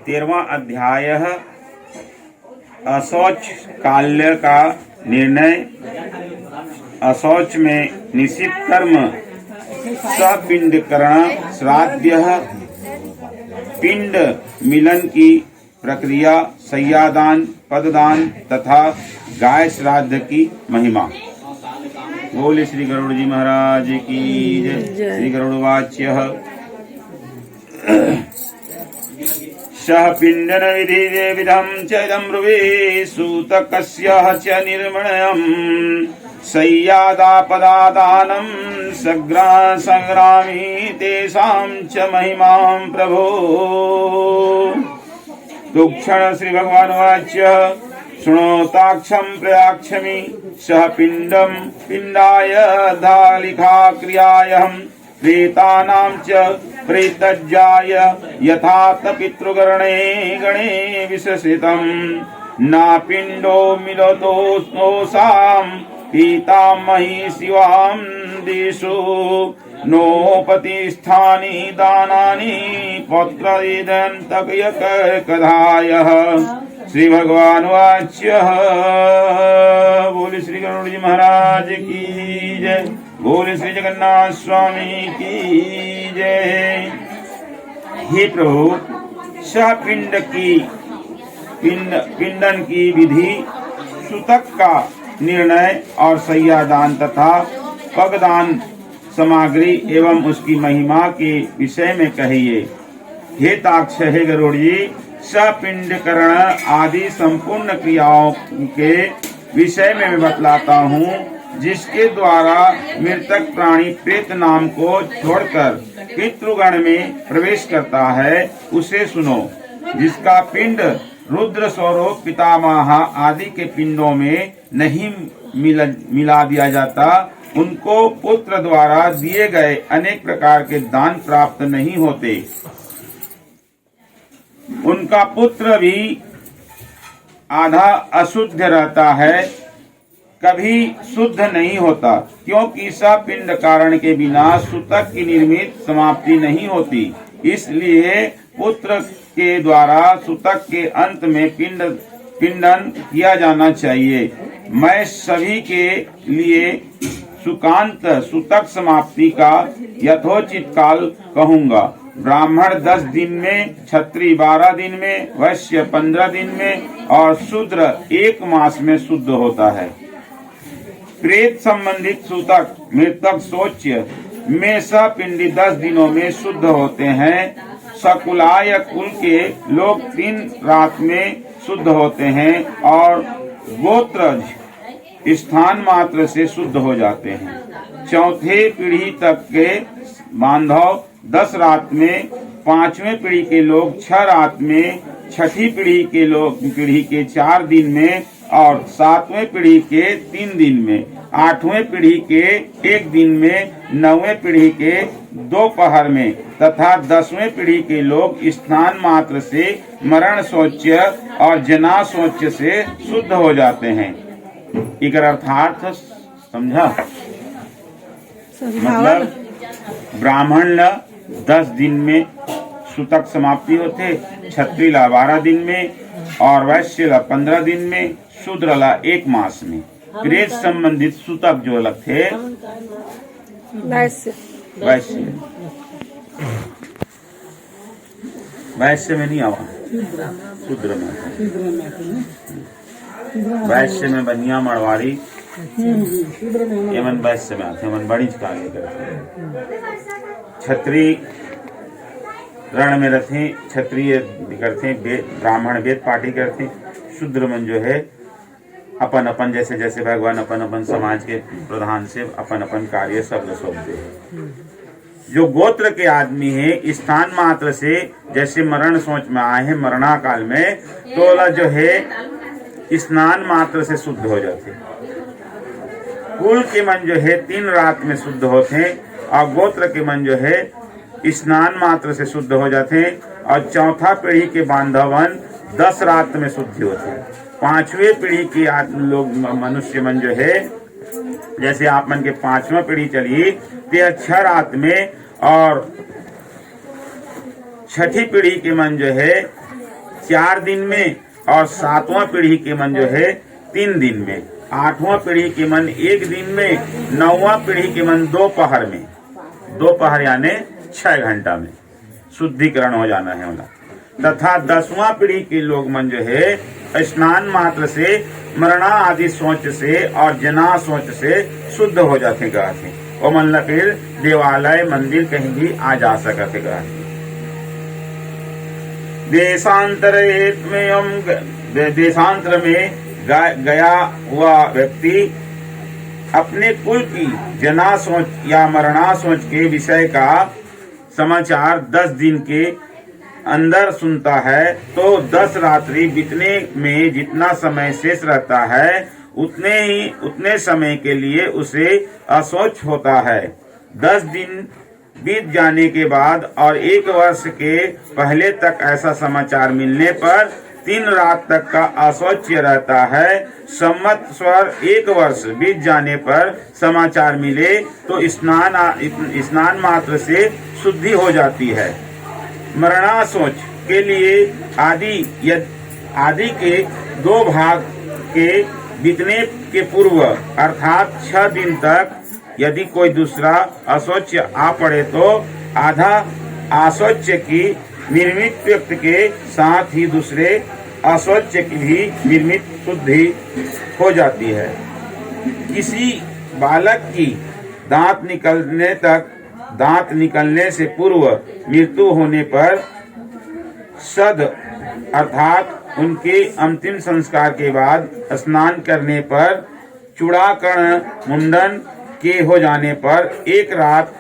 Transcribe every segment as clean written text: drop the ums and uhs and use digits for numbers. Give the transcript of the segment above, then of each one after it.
13वां अध्याय अशौच काल्य का निर्णय। अशौच में निषिद्ध कर्म सपिंडकरण श्राद्ध, पिंड मिलन की प्रक्रिया, शय्यादान, पददान तथा गाय श्राद्ध की महिमा। बोले श्री गरुड़ जी महाराज की जय। श्री गरुड़वाच्य सह पिंडन विधि विधम च ब्रुवे सूतकस्य च निर्मणयम् शय्यादापदादानं संग्रामी तेषां च महिमां प्रभो। दुक्षण श्री भगवान वाच्य शृणोताक्षं प्रयाक्षमि सह पिंडम पिंडाय धालिखा क्रियायहम् प्रेतानां च प्रेतज्जाय यथात पितृगणे गणे विशसितं ना पिंडो मिलतोस्नोसां पीतामही शिवां दिशु नोपतिष्ठानि दानानि पत्रदन्तकयकधायः। श्री भगवान वाच्य बोले श्री गरुड़ जी महाराज की जय। बोले श्री जगन्नाथ स्वामी की जय। हे प्रभु, पिंडन की विधि, सूतक का निर्णय और शय्यादान तथा पगदान सामग्री एवं उसकी महिमा के विषय में कहिए। हे ताक्ष, हे गरुड़ जी, सपिंडकरण आदि संपूर्ण क्रियाओं के विषय में मैं बतलाता हूँ, जिसके द्वारा मृतक प्राणी प्रेत नाम को छोड़कर पितृगण में प्रवेश करता है, उसे सुनो। जिसका पिंड रुद्र स्वरूप पितामह आदि के पिंडों में नहीं मिला दिया जाता, उनको पुत्र द्वारा दिए गए अनेक प्रकार के दान प्राप्त नहीं होते। उनका पुत्र भी आधा अशुद्ध रहता है, कभी शुद्ध नहीं होता, क्योंकि सपिंड कारण के बिना सूतक की निर्मित समाप्ति नहीं होती। इसलिए पुत्र के द्वारा सूतक के अंत में पिंडन किया जाना चाहिए। मैं सभी के लिए सुकांत सूतक समाप्ति का यथोचित काल कहूँगा। ब्राह्मण 10 दिन में, क्षत्रिय 12 दिन में, वैश्य 15 दिन में और शूद्र 1 मास में शुद्ध होता है। प्रेत संबंधित सूतक मृतक शौच में सपिंडी 10 दिनों में शुद्ध होते हैं। सकुलाय कुल के लोग 3 रात में शुद्ध होते हैं और गोत्रज स्थान मात्र से शुद्ध हो जाते हैं। चौथे पीढ़ी तक के बांधव 10 रात में, 5वें पीढ़ी के लोग 6 रात में, 6ठी पीढ़ी के लोग पीढ़ी के 4 दिन में और 7वें पीढ़ी के 3 दिन में, 8वें पीढ़ी के 1 दिन में, 9वें पीढ़ी के दोपहर में तथा 10वें पीढ़ी के लोग स्नान मात्र से मरण शौच और जना शौच से शुद्ध हो जाते हैं। इकर अर्थार्थ समझा? मतलब ब्राह्मण 10 दिन में सूतक समाप्ति होते, क्षत्रिय 12 दिन में और वैश्य 15 दिन में, शूद्र 1 मास में। प्रेत संबंधित सूतक जो अलग थे वैश्य में नहीं आवा, शूद्र में। वैश्य में बनिया मड़वाड़ी एवं वैश्य में आते हैं, बड़ी कार्य करते। क्षत्रिय रण में रहते, क्षत्रिय करते, ब्राह्मण वेद पाठी करते, शूद्र मन जो है अपन अपन जैसे जैसे भगवान अपन अपन समाज के प्रधान से अपन अपन कार्य सब सौंपते हैं। जो गोत्र के आदमी है, स्थान मात्र से जैसे मरण सोच में आए हैं मरणाकाल में, तो जो है स्नान मात्र से शुद्ध हो जाते। कुल के मन जो है 3 रात में शुद्ध होते हैं और गोत्र के मन जो है स्नान मात्र से शुद्ध हो जाते हैं। और चौथा पीढ़ी के बांधवन 10 रात में शुद्धि होते हैं। 5वें पीढ़ी के लोग मनुष्य मन जो है, जैसे आप मन के 5वां पीढ़ी चली, 6 रात में और छठी पीढ़ी के मन जो है 4 दिन में, और 7वां पीढ़ी के मन जो है 3 दिन में, 8वां पीढ़ी के मन 1 दिन में, 9वां पीढ़ी के मन दोपहर में, दोपहर यानी 6 घंटा में शुद्धिकरण हो जाना है उनका। तथा 10वां पीढ़ी के लोग मन जो है स्नान मात्र से, मरणा आदि सोच से और जना सोच से शुद्ध हो जाते कहते। वो मतलब फिर देवालय मंदिर कहीं भी आ जा सकते कहते। देशांतर में गया हुआ व्यक्ति अपने कुल की जना सोच या मरणा सोच के विषय का समाचार 10 दिन के अंदर सुनता है, तो 10 रात्रि बीतने में जितना समय शेष रहता है उतने समय के लिए उसे अशौच होता है। 10 दिन बीत जाने के बाद और 1 वर्ष के पहले तक ऐसा समाचार मिलने पर 3 रात तक का अशौच रहता है। संवत्सर 1 वर्ष बीत जाने पर समाचार मिले तो स्नान मात्र से शुद्धि हो जाती है। मरणा सोच के लिए आदि के 2 भाग के बीतने के पूर्व अर्थात 6 दिन तक यदि कोई दूसरा अशौच आ पड़े तो आधा अशौच की निर्मित व्यक्ति के साथ ही दूसरे अशौच की भी निर्मित शुद्धि हो जाती है। किसी बालक की दांत निकलने से पूर्व मृत्यु होने पर सद अर्थात उनके अंतिम संस्कार के बाद स्नान करने पर, चूड़ाकरण मुंडन के हो जाने पर, 1 रात,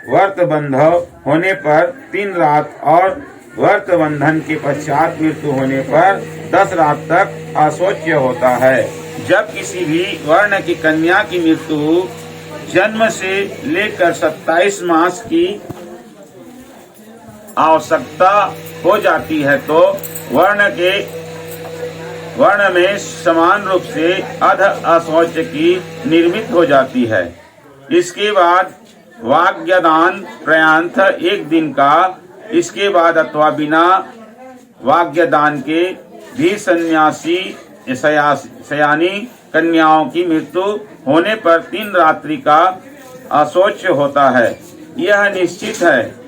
व्रत बंधव होने पर 3 रात और व्रत बंधन के पश्चात मृत्यु होने पर 10 रात तक अशौच होता है। जब किसी भी वर्ण की कन्या की मृत्यु जन्म से लेकर 27 मास की आवश्यकता हो जाती है तो वर्ण में समान रूप से अध अशौच की निर्मित हो जाती है। इसके बाद वाग्यदान प्रयांत 1 दिन का, इसके बाद अथवा बिना वाग्यदान के भी सयानी कन्याओं की मृत्यु होने पर 3 रात्रि का अशौच होता है। यह निश्चित है।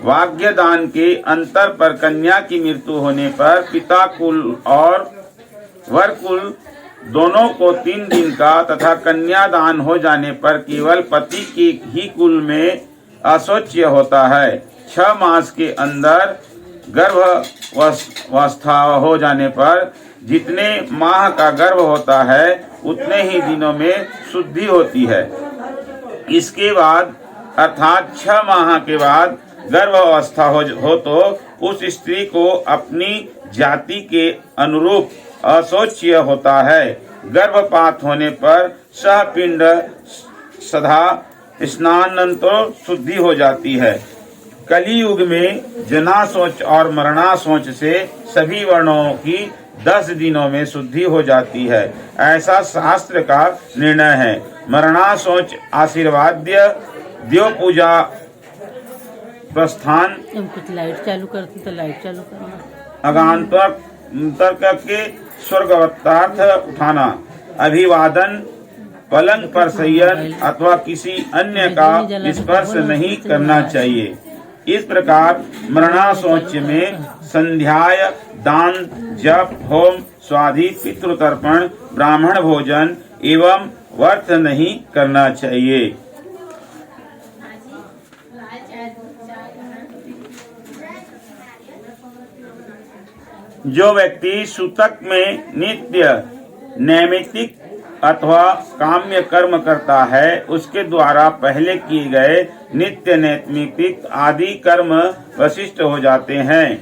वाग्यदान के अंतर पर कन्या की मृत्यु होने पर पिता कुल और वर कुल दोनों को 3 दिन का तथा कन्यादान हो जाने पर केवल पति के ही कुल में अशौच होता है। 6 मास के अंदर गर्भावस्था हो जाने पर जितने माह का गर्भ होता है उतने ही दिनों में शुद्धि होती है। इसके बाद अर्थात 6 माह के बाद गर्भावस्था हो तो उस स्त्री को अपनी जाति के अनुरूप अशौच होता है। गर्भपात होने पर सहपिंड सदा स्नानांतर शुद्धि हो जाती है। कलियुग में जना सोच और मरणा सोच से सभी वर्णों की 10 दिनों में शुद्धि हो जाती है, ऐसा शास्त्र का निर्णय है। मरणा सोच आशीर्वाद्य देव पूजा प्रस्थान कुछ लाइट चालू करती तो लाइट चालू करना, अगांतर के स्वर्गवत्तार्थ उठाना, अभिवादन, पलंग पर शयन अथवा किसी अन्य का स्पर्श नहीं करना चाहिए। इस प्रकार मरणा सोच में संध्याय, दान, जप, होम, स्वाधि, पितृतर्पण, ब्राह्मण भोजन एवं व्रत नहीं करना चाहिए। जो व्यक्ति सूतक में नित्य नैमित्तिक अथवा काम्य कर्म करता है उसके द्वारा पहले किए गए नित्य नैमित्तिक आदि कर्म वशिष्ठ हो जाते हैं।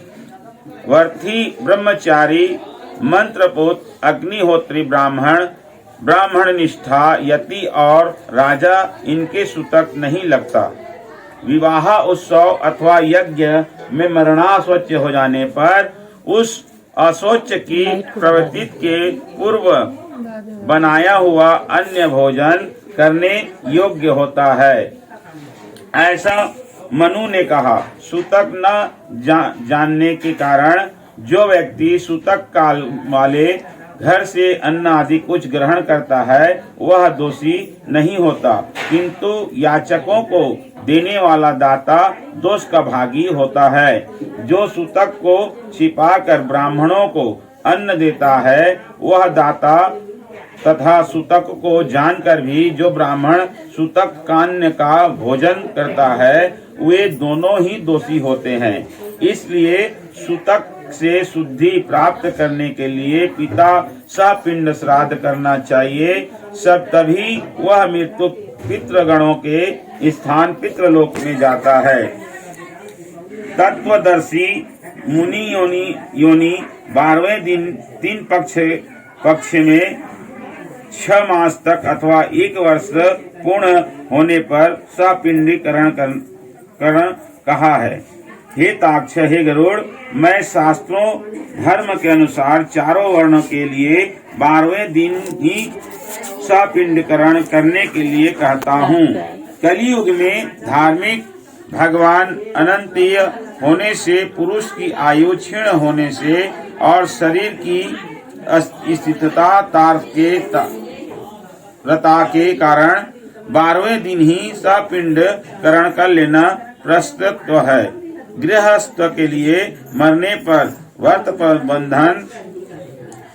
वर्थी ब्रह्मचारी, मंत्रपुत, अग्निहोत्री ब्राह्मण, ब्राह्मण निष्ठा यति और राजा इनके सूतक नहीं लगता। विवाह उत्सव अथवा यज्ञ में मरणाशौच हो जाने पर उस अशौच की प्रवृत्ति के पूर्व बनाया हुआ अन्य भोजन करने योग्य होता है। ऐसा मनु ने कहा। सूतक न जानने के कारण जो व्यक्ति सूतक काल वाले घर से अन्न आदि कुछ ग्रहण करता है वह दोषी नहीं होता, किंतु याचकों को देने वाला दाता दोष का भागी होता है। जो सूतक को छिपाकर ब्राह्मणों को अन्न देता है वह दाता तथा सूतक को जानकर भी जो ब्राह्मण सूतक कान्य का भोजन करता है वे दोनों ही दोषी होते हैं। इसलिए सूतक से शुद्धि प्राप्त करने के लिए पिता सपिंड श्राद्ध करना चाहिए। सब तभी वह मृत्यु पितृगणों के स्थान पितृलोक में जाता है। तत्वदर्शी मुनि योनि 12वें दिन 3 पक्ष में 6 मास तक अथवा 1 वर्ष पूर्ण होने पर सपिंडीकरण कहा है। हे ताक्ष, हे गरुड़, मैं शास्त्रों धर्म के अनुसार चारों वर्णों के लिए 12वें दिन ही सपिंडीकरण करने के लिए कहता हूँ। कलियुग में धार्मिक भगवान अनंतीय होने से, पुरुष की आयु क्षीण होने से और शरीर की स्थिरता तारकता के कारण 12वें दिन ही सपिंडीकरण कर लेना प्रस्तुत है। गृहस्थ के लिए मरने पर व्रत प्रबंधन,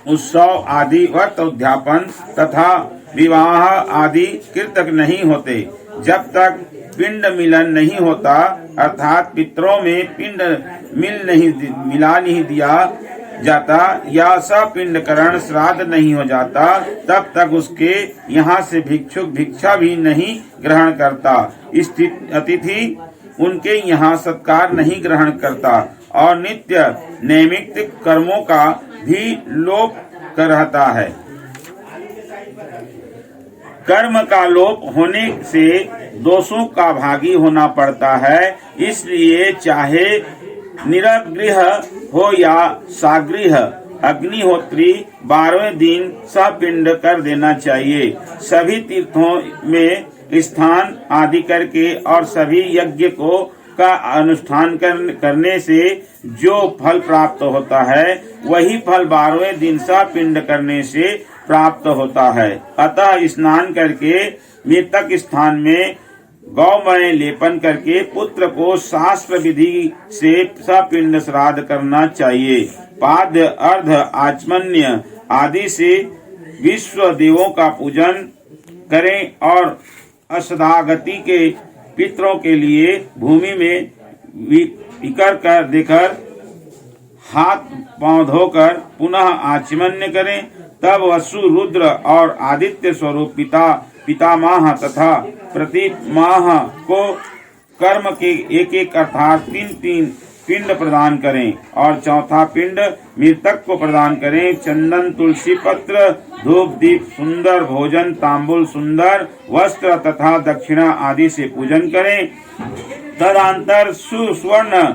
उत्सव आदि व्रत उद्यापन तथा विवाह आदि कृतक नहीं होते। जब तक पिंड मिलन नहीं होता, अर्थात पितरों में पिंड मिला नहीं दिया जाता या सपिंडकरण श्राद्ध नहीं हो जाता, तब तक उसके यहाँ से भिक्षुक भिक्षा भी नहीं ग्रहण करता। अतिथि उनके यहाँ सत्कार नहीं ग्रहण करता और नित्य नैमित्तिक कर्मों का भी लोप करता है। कर्म का लोप होने से दोषों का भागी होना पड़ता है। इसलिए चाहे निरगृह हो या सागृह, अग्निहोत्री 12वें दिन सपिंड कर देना चाहिए। सभी तीर्थों में स्नान आदि करके और सभी यज्ञ का अनुष्ठान करने से जो फल प्राप्त होता है वही फल 12वें दिन सपिंड करने से प्राप्त होता है। अतः स्नान करके मृतक स्थान में गौमय लेपन करके पुत्र को शास्त्र विधि से सपिंड श्राद्ध करना चाहिए। पाद्य, अर्ध, आचमन्य आदि से विश्व देवों का पूजन करें और अशदागति के पितरों के लिए भूमि में विकर कर देकर हाथ पांव धोकर पुनः आचमन्य करें। तब वसु, रुद्र और आदित्य स्वरूप पितामह तथा प्रतिमाह को कर्म के एक अर्थात 3 पिंड प्रदान करें और चौथा पिंड मृतक को प्रदान करें। चंदन, तुलसी पत्र, धूप, दीप, सुंदर भोजन, तांबुल, सुंदर वस्त्र तथा दक्षिणा आदि से पूजन करें। तदंतर सुवर्ण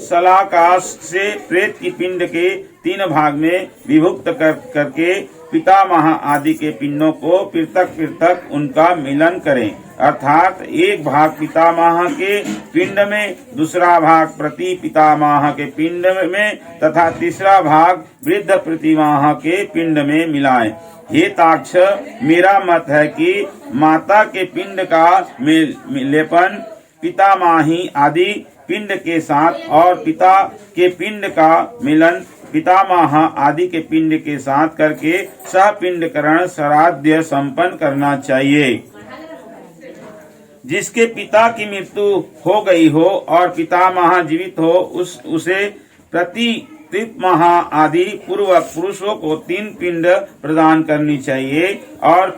सलाकाश से प्रेत की पिंड के 3 भाग में विभक्त करके पितामह आदि के पिंडों को पृथक उनका मिलन करें। अर्थात एक भाग पितामह के पिंड में, दूसरा भाग प्रति पितामह के पिंड में तथा तीसरा भाग वृद्ध प्रतिमाह के पिंड में मिलाएं। हे ताक्ष, मेरा मत है कि माता के पिंड का लेपन पितामही आदि पिंड के साथ और पिता के पिंड का मिलन पितामह आदि के पिंड के साथ करके सपिंडकरण श्राद्ध संपन्न करना चाहिए। जिसके पिता की मृत्यु हो गई हो और पितामह जीवित हो, उसे प्रति पितामह आदि पूर्वक पुरुषों को 3 पिंड प्रदान करनी चाहिए और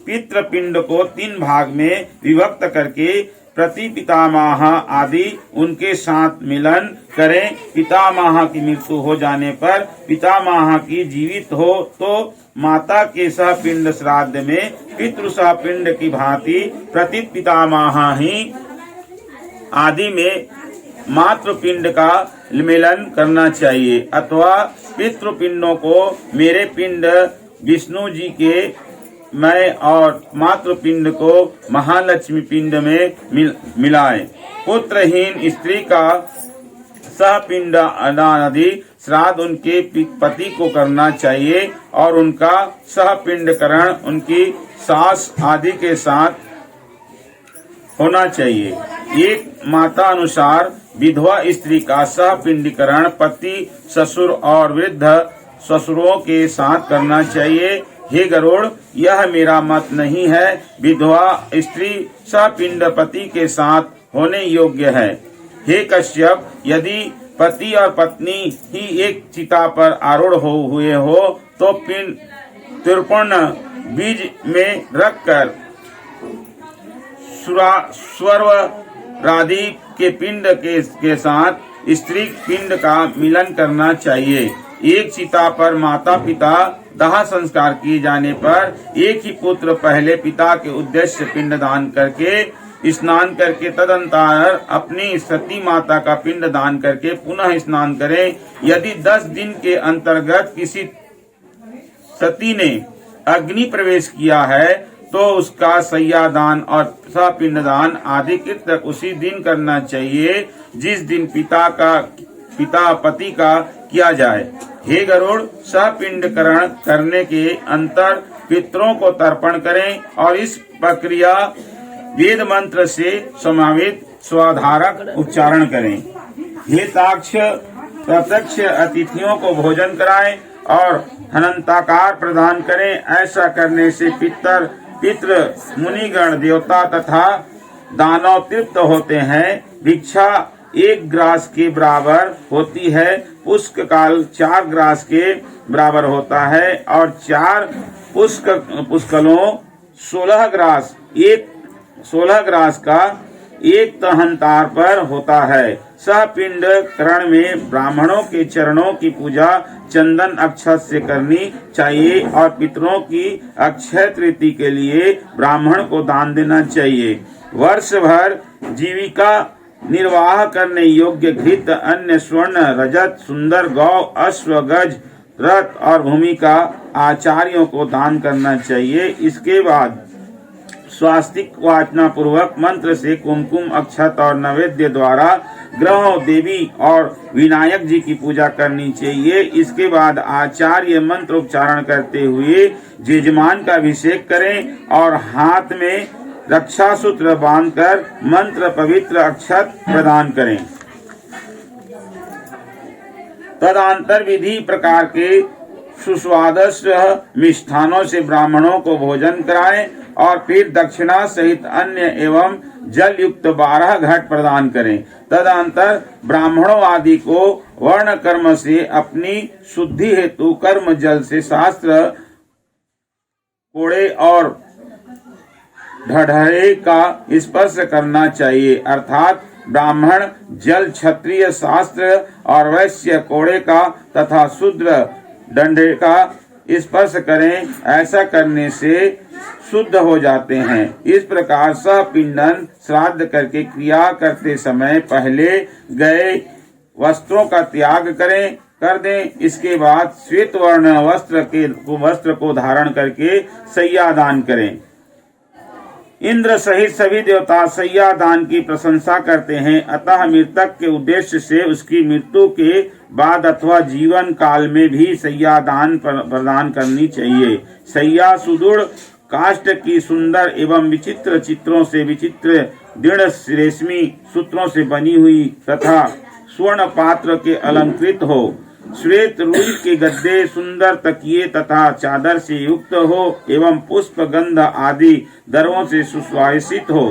पितृपिंड को 3 भाग में विभक्त करके प्रति पितामह आदि उनके साथ मिलन करें। पितामह की मृत्यु हो जाने पर पितामह की जीवित हो तो माता के सपिंड श्राद्ध में पितृ सपिंड की भांति प्रति पितामह ही आदि में मातृपिंड का मिलन करना चाहिए। अथवा पितृपिंडों को मेरे पिंड विष्णु जी के मैं और मातृ पिंड को महालक्ष्मी पिंड में मिलाए। पुत्रहीन स्त्री का सहपिंड दान आदि श्राद्ध उनके पति को करना चाहिए और उनका सहपिंडकरण उनकी सास आदि के साथ होना चाहिए। एक माता अनुसार विधवा स्त्री का सहपिंडीकरण पति, ससुर और वृद्ध ससुरों के साथ करना चाहिए। हे गरुड़, यह मेरा मत नहीं है। विधवा स्त्री सहपिंड पति के साथ होने योग्य है। हे कश्यप, यदि पति और पत्नी ही एक चिता पर आरूढ़ हुए हो तो पिंड तिरुपर्ण बीज में रखकर स्वर्व राधि के पिंड के साथ स्त्री पिंड का मिलन करना चाहिए। एक चिता पर माता पिता दाह संस्कार किए जाने पर एक ही पुत्र पहले पिता के उद्देश्य पिंड दान करके स्नान करके तदंतर अपनी सती माता का पिंड दान करके पुनः स्नान करे। यदि 10 दिन के अंतर्गत किसी सती ने अग्नि प्रवेश किया है तो उसका सय्यादान और सपिंडदान आदि कृत्य उसी दिन करना चाहिए जिस दिन पिता पति का किया जाए। हे गरुड़, सपिंडकरण करने के अंतर पितरों को तर्पण करें और इस प्रक्रिया वेद मंत्र से समावित स्वाधारक उच्चारण करें। हे ताक्ष, प्रत्यक्ष अतिथियों को भोजन कराएं और हनंताकार प्रदान करें। ऐसा करने से पितृ मुनिगण देवता तथा दानव तृप्त होते हैं। भिक्षा 1 ग्रास के बराबर होती है, पुष्क काल 4 ग्रास के बराबर होता है और 4 पुष्कलों 16 ग्रास का एक तहंतार पर होता है। सहपिंड करण में ब्राह्मणों के चरणों की पूजा चंदन अक्षत से करनी चाहिए और पितरों की अक्षय तृतीया के लिए ब्राह्मण को दान देना चाहिए। वर्ष भर जीविका निर्वाह करने योग्य घृत, अन्न, स्वर्ण, रजत, सुंदर गौ, अश्व, गज, रथ और भूमि का आचार्यों को दान करना चाहिए। इसके बाद स्वास्तिक वाचना पूर्वक मंत्र से कुमकुम, अक्षत और नैवेद्य द्वारा ग्रहों, देवी और विनायक जी की पूजा करनी चाहिए। इसके बाद आचार्य मंत्र उच्चारण करते हुए यजमान का अभिषेक करें और हाथ में रक्षा सूत्र बांधकर मंत्र पवित्र अक्षत प्रदान करें। तदंतर विधि प्रकार के सुस्वादिष्ट मिष्ठानों से ब्राह्मणों को भोजन कराएं और फिर दक्षिणा सहित अन्य एवं जल युक्त 12 घट प्रदान करें। तदंतर ब्राह्मणों आदि को वर्ण कर्म से अपनी शुद्धि हेतु कर्म जल से शास्त्र कोड़े और ढढ़े का स्पर्श करना चाहिए, अर्थात ब्राह्मण जल क्षत्रिय शास्त्र और वैश्य कोड़े का तथा शूद्र डंडे का स्पर्श करें। ऐसा करने से शुद्ध हो जाते हैं। इस प्रकार सहपिंडन श्राद्ध करके क्रिया करते समय पहले गए वस्त्रों का त्याग कर दें। इसके बाद श्वेत वर्ण वस्त्र को धारण करके सय्यादान करें। इंद्र सहित सभी देवता सय्यादान की प्रशंसा करते हैं, अतः मृतक के उद्देश्य से उसकी मृत्यु के बाद अथवा जीवन काल में भी सय्यादान प्रदान करनी चाहिए। सय्या सुदृढ़ काष्ठ की सुंदर एवं विचित्र चित्रों से विचित्र दृढ़ रेशमी सूत्रों से बनी हुई तथा स्वर्ण पात्र के अलंकृत हो। श्वेत रुई के गद्दे, सुंदर तकिए तथा चादर से युक्त हो एवं पुष्प गंध आदि दरों से सुशोभित हो।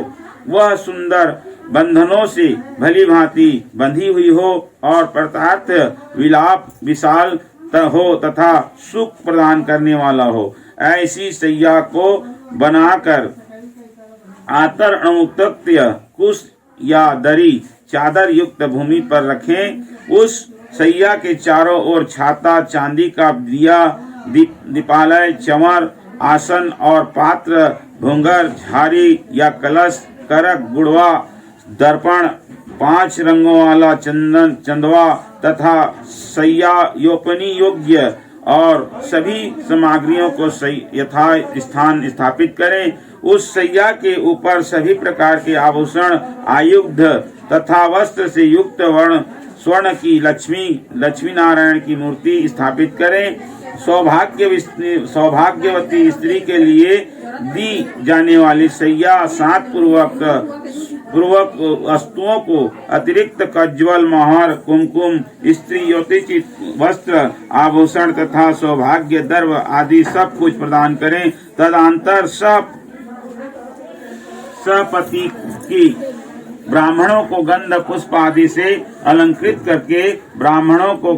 वह सुंदर बंधनों से भली भांति बंधी हुई हो और प्रतार्थ विलाप विशाल हो तथा सुख प्रदान करने वाला हो। ऐसी सैया को बनाकर आतर अणुतक्त्य कुश या दरी चादर युक्त भूमि पर रखें। उस सैया के चारों ओर छाता, चांदी का दिया, दीपालय, चंवर, आसन और पात्र, भुंगर, झारी या कलश, करक, गुड़वा, दर्पण, 5 रंगों वाला चंदवा तथा सैया योपनी योग्य और सभी सामग्रियों को यथा स्थान स्थापित करें। उस सैया के ऊपर सभी प्रकार के आभूषण आयुध तथा वस्त्र से युक्त स्वर्ण की लक्ष्मी नारायण की मूर्ति स्थापित करें। सौभाग्यवती स्त्री के लिए दी जाने वाली सैया सात पूर्वक वस्तुओं को अतिरिक्त कज्ज्वल मोहर कुमकुम स्त्री योतिचित वस्त्र आभूषण तथा सौभाग्य द्रव्य आदि सब कुछ प्रदान करें। तदंतर सपति की ब्राह्मणों को गंध पुष्प आदि से अलंकृत करके ब्राह्मणों को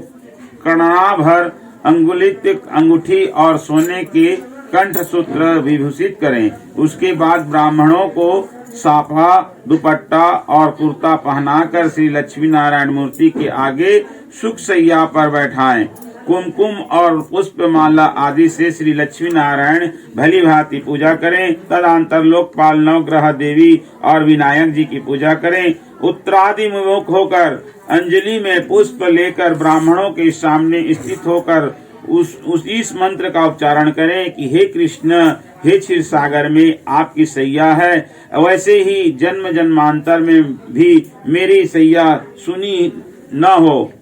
कर्णाभर अंगूठी और सोने के कंठ सूत्र विभूषित करें। उसके बाद ब्राह्मणों को साफा दुपट्टा और कुर्ता पहनाकर श्री लक्ष्मी नारायण मूर्ति के आगे सुख सैया पर बैठाएं। कुमकुम और पुष्पमाला आदि से श्री लक्ष्मी नारायण भली भांति पूजा करें। तदंतर लोकपाल नवग्रह देवी और विनायक जी की पूजा करें। उत्तरादिमुख होकर अंजलि में पुष्प लेकर ब्राह्मणों के सामने स्थित होकर इस मंत्र का उच्चारण करें कि हे कृष्ण, हे क्षीर सागर में आपकी सैया है, वैसे ही जन्म जन्मांतर में भी मेरी सैया सुनी न हो।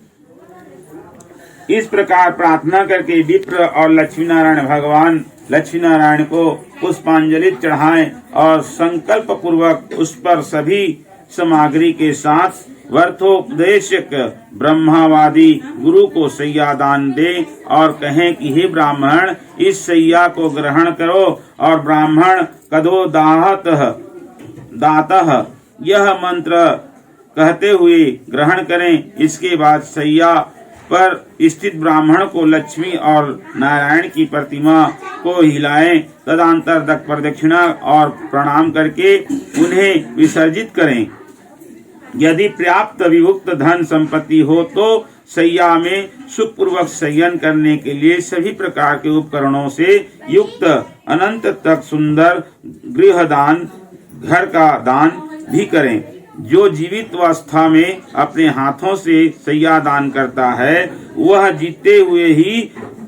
इस प्रकार प्रार्थना करके विप्र और लक्ष्मी नारायण भगवान लक्ष्मी नारायण को पुष्पांजलि चढ़ाएं और संकल्प पूर्वक उस पर सभी सामग्री के साथ वर्थोपदेशक ब्रह्मावादी गुरु को सैया दान दे और कहें कि हे ब्राह्मण, इस सैया को ग्रहण करो और ब्राह्मण कदो दातः यह मंत्र कहते हुए ग्रहण करें। इसके बाद सैया पर स्थित ब्राह्मण को लक्ष्मी और नारायण की प्रतिमा को हिलाएं। तदंतर प्रदक्षिणा और प्रणाम करके उन्हें विसर्जित करें। यदि पर्याप्त विभुक्त धन संपत्ति हो तो सैया में सुखपूर्वक शयन करने के लिए सभी प्रकार के उपकरणों से युक्त अनंत तक सुंदर गृहदान घर का दान भी करें। जो जीवित अवस्था में अपने हाथों से सैया दान करता है वह जीते हुए ही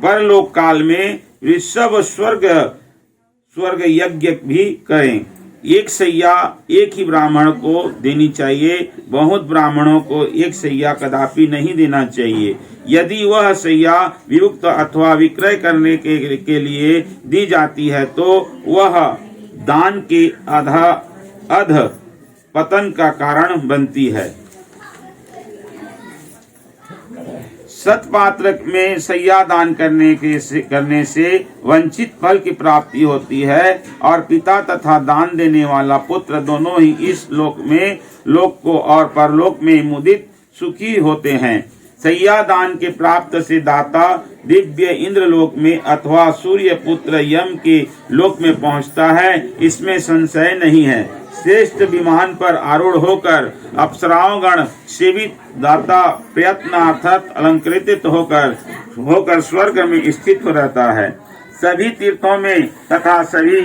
परलोक काल में ऋषभ स्वर्ग यज्ञ भी करें। एक सैया एक ही ब्राह्मण को देनी चाहिए, बहुत ब्राह्मणों को एक सैया कदापि नहीं देना चाहिए। यदि वह सैया वियुक्त अथवा विक्रय करने के लिए दी जाती है तो वह दान के अध पतन का कारण बनती है। सत्पात्र में सैया दान करने से वंचित फल की प्राप्ति होती है और पिता तथा दान देने वाला पुत्र दोनों ही इस लोक को और परलोक में मुदित सुखी होते हैं। सैया दान के प्राप्त से दाता दिव्य इंद्रलोक में अथवा सूर्य पुत्र यम के लोक में पहुंचता है, इसमें संशय नहीं है। श्रेष्ठ विमान पर आरूढ़ होकर अप्सराओं गण सेवित दाता प्रयत्नार्थक अलंकृत होकर स्वर्ग में स्थित हो रहता है। सभी तीर्थों में तथा सभी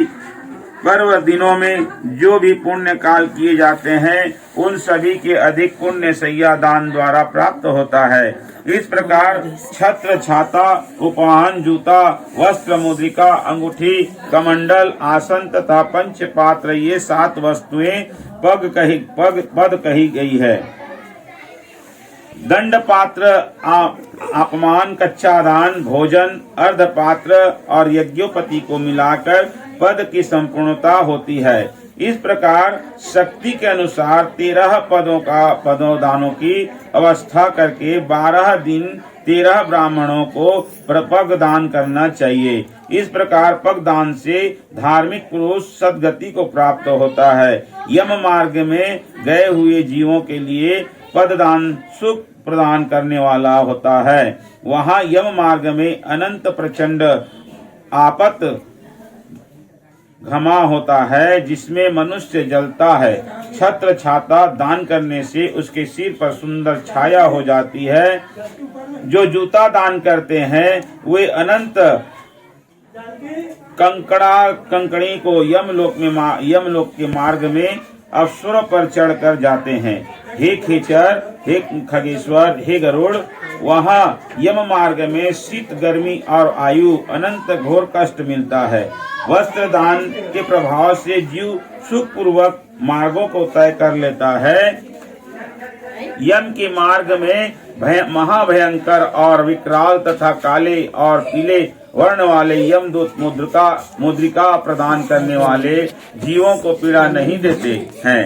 पर्व दिनों में जो भी पुण्य काल किए जाते हैं उन सभी के अधिक पुण्य सैया दान द्वारा प्राप्त होता है। इस प्रकार छत्र, छाता, उपवाहन, जूता, वस्त्र, मुद्रिका, अंगूठी, कमंडल, आसन तथा पंच पात्र ये 7 वस्तुएं पद कही गई है। दंड पात्र, अपमान, कच्चा दान, भोजन, अर्ध पात्र और यज्ञोपति को मिलाकर पद की संपूर्णता होती है। इस प्रकार शक्ति के अनुसार 13 पदों दानों की अवस्था करके 12 दिन 13 ब्राह्मणों को पग दान करना चाहिए। इस प्रकार पग दान से धार्मिक पुरुष सद्गति को प्राप्त होता है। यम मार्ग में गए हुए जीवों के लिए पद दान सुख प्रदान करने वाला होता है। वहाँ यम मार्ग में अनंत प्रचंड आपत घमा होता है जिसमें मनुष्य जलता है। छत्र, छाता दान करने से उसके सिर पर सुंदर छाया हो जाती है। जो जूता दान करते हैं वे अनंत कंकड़ी को यमलोक के मार्ग में अप्सरों पर चढ़कर जाते हैं। हे खेचर, हे खगेश्वर, हे गरुड़, वहाँ यम मार्ग में शीत, गर्मी और आयु अनंत घोर कष्ट मिलता है। वस्त्र दान के प्रभाव से जीव सुखपूर्वक मार्गों को तय कर लेता है। यम के मार्ग में महाभयंकर और विकराल तथा काले और पीले वर्ण वाले यमदूत मुद्रिका प्रदान करने वाले जीवों को पीड़ा नहीं देते हैं।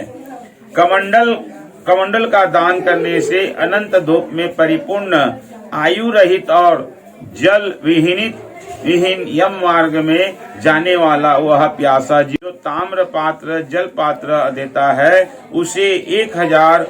कमंडल का दान करने से अनंत धूप में परिपूर्ण, आयु रहित और जल विहीन यम मार्ग में जाने वाला वह प्यासा जो ताम्र पात्र जल पात्र देता है, उसे 1000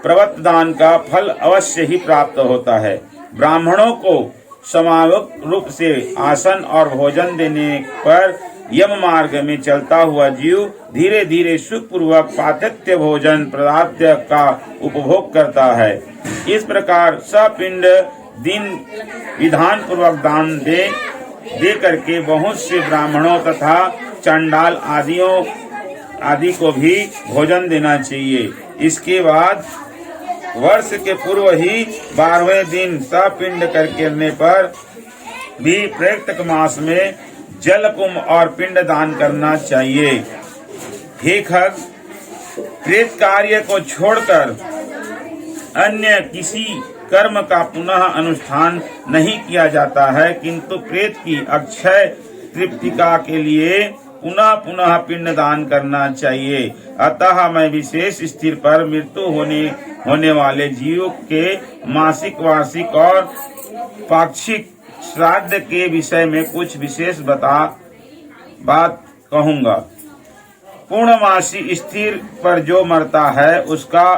प्रवत दान का फल अवश्य ही प्राप्त होता है। ब्राह्मणों को समावक रूप से आसन और भोजन देने पर यम मार्ग में चलता हुआ जीव धीरे धीरे सुखपूर्वक पातिथ्य भोजन पदार्थ का उपभोग करता है। इस प्रकार सपिंड दिन विधान पूर्वक दान दे करके बहुत से ब्राह्मणों तथा चंडाल आदि को भी भोजन देना चाहिए। इसके बाद वर्ष के पूर्व ही 12वें दिन सपिंड करने पर भी प्रत्येक मास में जल कुंभ और पिंड दान करना चाहिए। हे खग, प्रेत कार्य को छोड़कर अन्य किसी कर्म का पुनः अनुष्ठान नहीं किया जाता है, किंतु प्रेत की अक्षय तृप्तिका के लिए पुनः पुनः पिंड दान करना चाहिए। अतः मैं विशेष स्थिर पर मृत्यु होने वाले जीवों के मासिक, वार्षिक और पाक्षिक श्राद्ध के विषय में कुछ विशेष बात कहूँगा। पूर्णमासी स्थिर पर जो मरता है उसका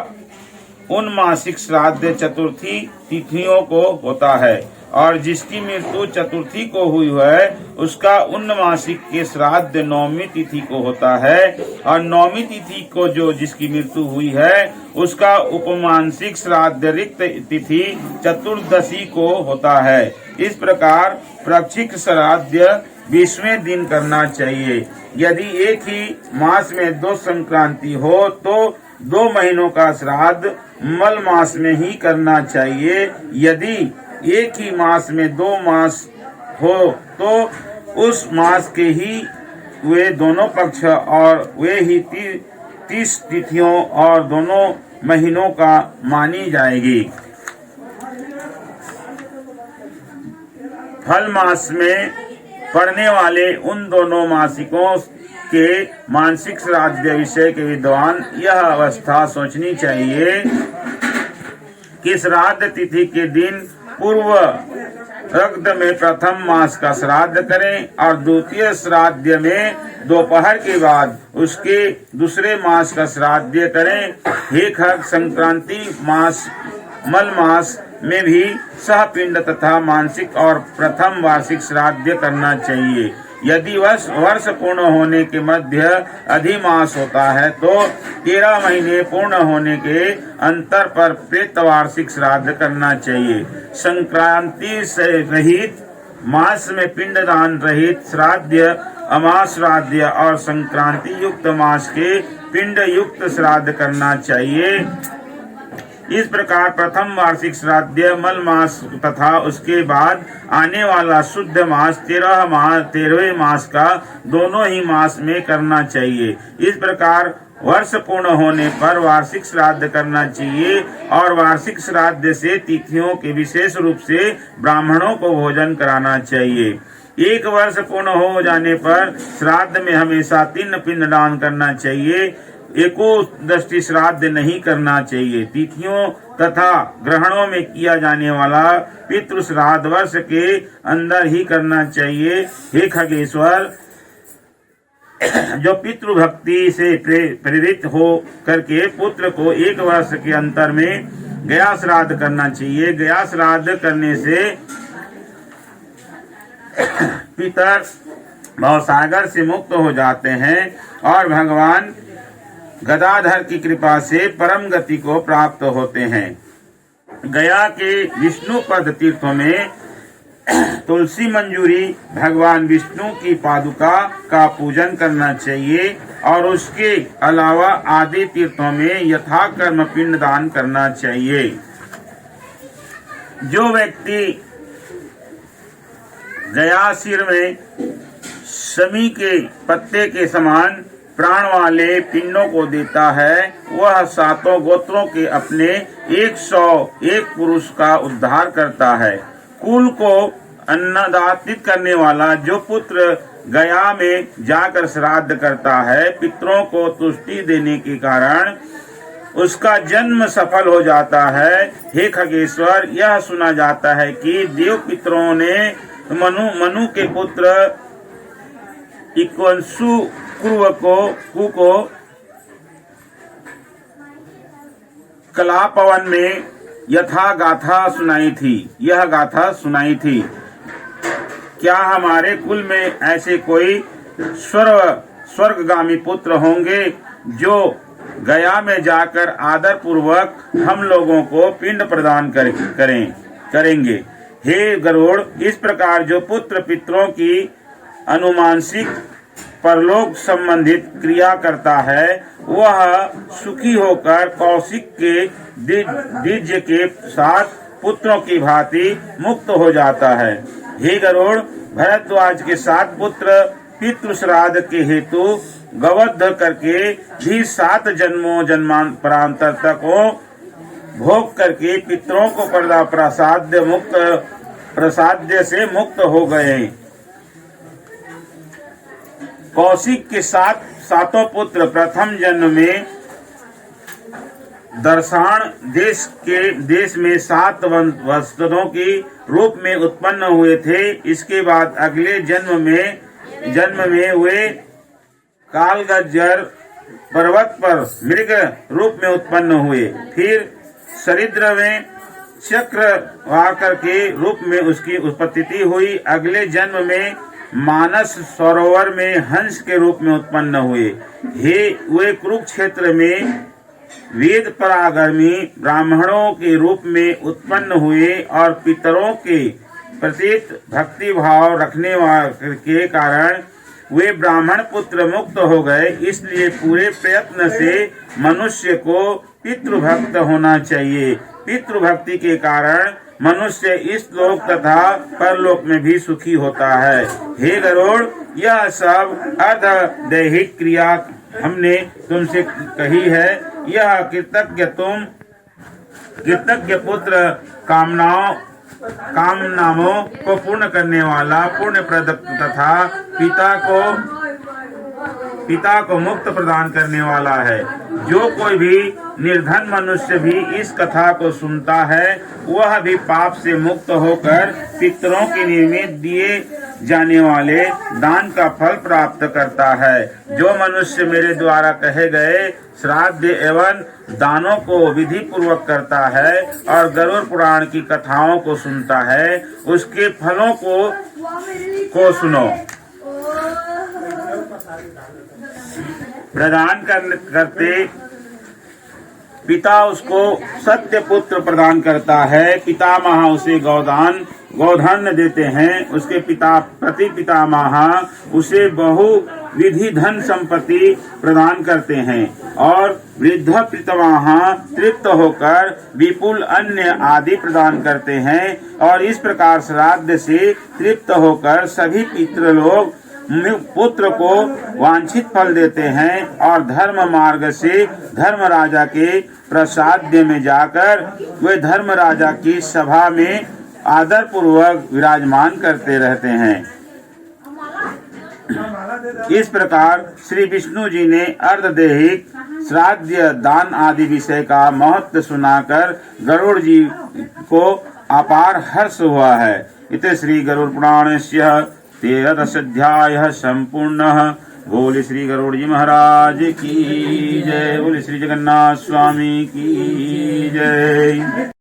उन मासिक श्राद्ध चतुर्थी तिथियों को होता है, और जिसकी मृत्यु चतुर्थी को हुई है उसका उन मासिक के श्राद्ध नौमी तिथि को होता है, और नौमी तिथि को जिसकी मृत्यु हुई है उसका उपमानसिक श्राद्ध रिक्त तिथि चतुर्दशी को होता है। इस प्रकार प्रक्षिक श्राद्ध 20वें दिन करना चाहिए। यदि एक ही मास में 2 संक्रांति हो तो 2 महीनों का श्राद्ध मल मास में ही करना चाहिए। यदि एक ही मास में 2 मास हो तो उस मास के ही वे दोनों पक्ष और वे ही 30 तिथियों और दोनों महीनों का मानी जाएगी। फल मास में पड़ने वाले उन दोनों मासिकों के मानसिक श्राद्ध विषय के विद्वान यह अवस्था सोचनी चाहिए कि श्राद्ध तिथि के दिन पूर्व रक्त में प्रथम मास का श्राद्ध करें और द्वितीय श्राद्ध में दोपहर के बाद उसके दूसरे मास का श्राद्ध करें। हे खग, संक्रांति मास मल मास में भी सहपिंड तथा मानसिक और प्रथम वार्षिक श्राद्ध करना चाहिए। यदि वर्ष पूर्ण होने के मध्य अधिमास होता है तो 13 महीने पूर्ण होने के अंतर पर प्रेत वार्षिक श्राद्ध करना चाहिए। संक्रांति से रहित मास में पिंडदान रहित श्राद्ध अमास श्राद्ध और संक्रांति युक्त मास के पिंड युक्त श्राद्ध करना चाहिए। इस प्रकार प्रथम वार्षिक श्राद्ध मल मास तथा उसके बाद आने वाला शुद्ध मास 13वें मास का दोनों ही मास में करना चाहिए। इस प्रकार वर्ष पूर्ण होने पर वार्षिक श्राद्ध करना चाहिए और वार्षिक श्राद्ध से तिथियों के विशेष रूप से ब्राह्मणों को भोजन कराना चाहिए। 1 वर्ष पूर्ण हो जाने पर श्राद्ध में हमेशा 3 पिंडदान करना चाहिए। एको दृष्टि श्राद्ध नहीं करना चाहिए। तिथियों तथा ग्रहणों में किया जाने वाला पितृ श्राद्ध वर्ष के अंदर ही करना चाहिए। हे खगेश्वर, जो पितृ भक्ति से प्रेरित हो करके पुत्र को 1 वर्ष के अंतर में गया श्राद्ध करना चाहिए। गया श्राद्ध करने से पितर भवसागर से मुक्त हो जाते हैं और भगवान गदाधर की कृपा से परम गति को प्राप्त होते हैं। गया के विष्णुपद तीर्थों में तुलसी मंजूरी भगवान विष्णु की पादुका का पूजन करना चाहिए और उसके अलावा आदि तीर्थों में यथाकर्म पिंड दान करना चाहिए। जो व्यक्ति गया सिर में शमी के पत्ते के समान प्राण वाले पिंडों को देता है, वह सातों गोत्रों के अपने 101 पुरुष का उद्धार करता है। कुल को अन्नदातित करने वाला जो पुत्र गया में जाकर श्राद्ध करता है, पितरों को तुष्टि देने के कारण उसका जन्म सफल हो जाता है। हे खगेश्वर, यह सुना जाता है कि देव पितरों ने मनु के पुत्र इक्ष्वाकु को कलापवन में यथा गाथा सुनाई थी। यह गाथा सुनाई थी। क्या हमारे कुल में ऐसे कोई स्वर्गगामी पुत्र होंगे जो गया में जाकर आदर पूर्वक हम लोगों को पिंड प्रदान करेंगे। हे गरुड़, इस प्रकार जो पुत्र पितरों की अनुमानसिक परलोक संबंधित क्रिया करता है, वह सुखी होकर कौशिक के द्विज के साथ पुत्रों की भांति मुक्त हो जाता है। हे गरुड़, भरद्वाज के 7 पुत्र पितृ श्राद्ध के हेतु गवध करके भी 7 जन्मों जन्मांतरांतर तक भोग करके पितरों को प्रसाद्य से मुक्त हो गए। कौशिक के 7 पुत्र प्रथम जन्म में दर्शान देश में 7 वंशजों की रूप में उत्पन्न हुए थे। इसके बाद अगले जन्म में वे कालगज्जर पर्वत पर मृग रूप में उत्पन्न हुए। फिर सरिद्र में चक्रवाकर के रूप में उसकी उत्पत्ति हुई। अगले जन्म में मानस सरोवर में हंस के रूप में उत्पन्न हुए। वे कुरुक्षेत्र में वेद परागर्मी ब्राह्मणों के रूप में उत्पन्न हुए और पितरों के प्रति भक्ति भाव रखने के कारण वे ब्राह्मण पुत्र मुक्त हो गए। इसलिए पूरे प्रयत्न से मनुष्य को पितृभक्त होना चाहिए। पितृभक्ति के कारण मनुष्य इस लोक तथा परलोक में भी सुखी होता है। हे गरुड़, यह सब अर्ध दैहिक क्रिया हमने तुमसे कही है। यह कृतज्ञ पुत्र कामनाओं को पूर्ण करने वाला पुण्य प्रद तथा पिता को मुक्त प्रदान करने वाला है। जो कोई भी निर्धन मनुष्य भी इस कथा को सुनता है, वह भी पाप से मुक्त होकर पितरों के निर्मित दिए जाने वाले दान का फल प्राप्त करता है। जो मनुष्य मेरे द्वारा कहे गए श्राद्ध एवं दानों को विधि पूर्वक करता है और गरुड़ पुराण की कथाओं को सुनता है, उसके फलों को सुनो। प्रदान करते पिता उसको सत्य पुत्र प्रदान करता है। पितामह उसे गोधन देते हैं। उसके पितामह उसे बहुविधि धन संपत्ति प्रदान करते हैं और वृद्ध पितामह तृप्त होकर विपुल अन्न आदि प्रदान करते हैं। और इस प्रकार श्राद्ध से तृप्त होकर सभी पितृ लोग पुत्र को वांछित फल देते हैं और धर्म मार्ग से धर्म राजा के प्रसाद्य में जाकर वे धर्म राजा की सभा में आदर पूर्वक विराजमान करते रहते हैं। इस प्रकार श्री विष्णु जी ने अर्धदैहिक श्राद्ध दान आदि विषय का महत्व सुनाकर गरुड़ जी को अपार हर्ष हुआ है। इति श्री गरुड़ पुराणस्य 13th संपूर्णः। बोले श्री गरुड़ जी महाराज की जय। बोले श्री जगन्नाथ स्वामी की जय।